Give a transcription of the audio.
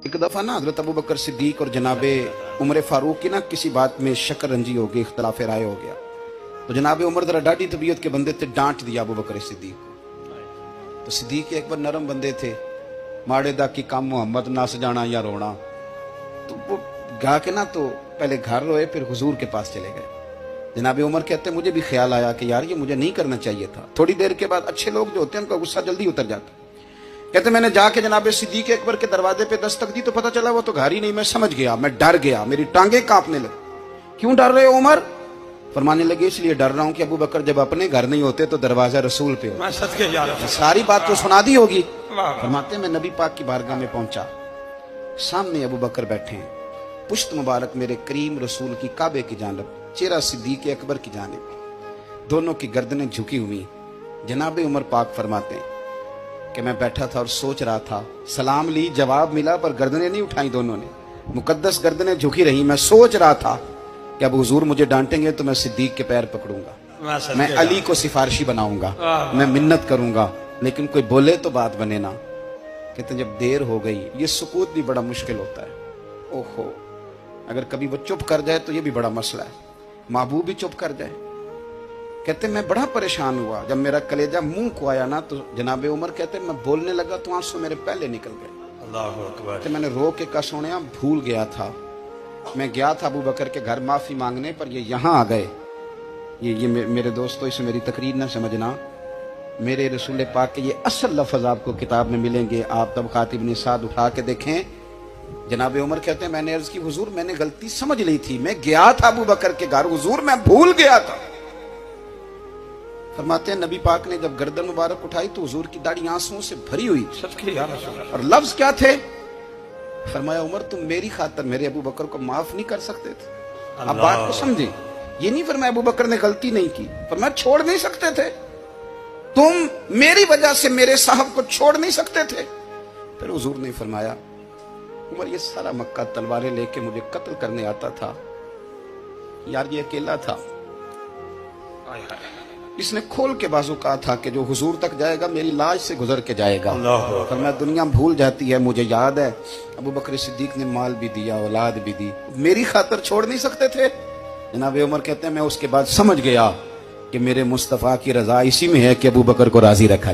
एक दफ़ा ना हज़रत अबू बकर सिद्दीक और जनाबे उमर फारूक की ना किसी बात में शकरंजी हो गई, इख्तलाफ राय हो गया। तो जनाबे उमर जरा डाढ़ी तबीयत के बंदे थे, डांट दिया अबू बकर सिद्दीक को। तो सिद्दीक एक बार नरम बंदे थे, माड़े दा की काम मोहम्मद नस जाना या रोना। तो वो गा के ना तो पहले घर रोए, फिर हुजूर के पास चले गए। जनाबे उमर कहते मुझे भी ख्याल आया कि यार ये मुझे नहीं करना चाहिए था। थोड़ी देर के बाद अच्छे लोग जो होते हैं उनका गुस्सा जल्दी उतर जाता। कहते मैंने जाके जनाबे सिद्दीक अकबर के दरवाजे पे दस्तक दी तो पता चला वो तो घर ही नहीं। मैं समझ गया, मैं डर गया, मेरी टांगे कांपने लगी। क्यों डर रहे हो उमर? फरमाने लगे इसलिए डर रहा हूं कि अबू बकर जब अपने घर नहीं होते तो दरवाजा रसूल पे हो। सारी बात तो सुना दी होगी। फरमाते मैं नबी पाक की बारगाह में पहुंचा, सामने अबू बकर बैठे हैं, पुश्त मुबारक मेरे करीम रसूल की काबे की जानब, चेहरा सिद्दीक अकबर की जानिब, दोनों की गर्दनें झुकी हुई। जनाबे उमर पाक फरमाते हैं कि मैं बैठा था और सोच रहा था, सलाम ली, जवाब मिला, पर गर्दनें नहीं उठाई दोनों ने, मुकद्दस गर्दनें झुकी रही। मैं सोच रहा था कि अब हुजूर मुझे डांटेंगे तो मैं सिद्दीक के पैर पकड़ूंगा, मैं अली को सिफारिशी बनाऊंगा, मैं मिन्नत करूंगा, लेकिन कोई बोले तो बात बने ना। कहते जब देर हो गई, ये सुकूत भी बड़ा मुश्किल होता है। ओहो, अगर कभी वो चुप कर जाए तो ये भी बड़ा मसला है, महबूब भी चुप कर जाए। कहते मैं बड़ा परेशान हुआ, जब मेरा कलेजा मुंह को आया ना तो जनाबे उमर कहते मैं बोलने लगा तो आंसू मेरे पहले निकल गए। अल्लाहु अकबर। तो मैंने रो के कहा सोनिया भूल गया था, मैं गया था अबू बकर के घर माफी मांगने, पर ये यहाँ आ गए। ये मेरे दोस्तों, इसे मेरी तकरीर ना समझना, मेरे रसूल पाक के ये असल लफ्ज आपको किताब में मिलेंगे। आप तब खातिब निसाद उठा के देखें। जनाबे उमर कहते हैं मैंने अर्ज की हुजूर मैंने गलती समझ ली थी, मैं गया था अबू बकर के घर हुजूर, मैं भूल गया था। फरमाते हैं नबी पाक ने जब गर्दन मुबारक उठाई तो हुजूर की दाढ़ी आंसुओं से भरी हुई। और लफ्ज क्या थे? फरमाया उमर तुम मेरी खातर मेरे अबू बकर को माफ नहीं कर सकते थे। अब बात को समझे, ये नहीं फरमाया अबू बकर ने गलती नहीं की, फरमाया छोड़ नहीं सकते थे, तुम मेरी वजह से मेरे साहब को छोड़ नहीं सकते थे। फिर हुजूर ने फरमाया उमर ये सारा मक्का तलवारें लेके मुझे कत्ल करने आता था, यार ये अकेला था, इसने खोल के बाजू कहा था कि जो हुजूर तक जाएगा मेरी लाश से गुजर के जाएगा। पर मैं दुनिया भूल जाती है, मुझे याद है अबू बकर सिद्दीक ने माल भी दिया, औलाद भी दी, मेरी खातर छोड़ नहीं सकते थे। जनाब उमर कहते हैं मैं उसके बाद समझ गया कि मेरे मुस्तफा की रजा इसी में है कि अबू बकर को राजी रखा।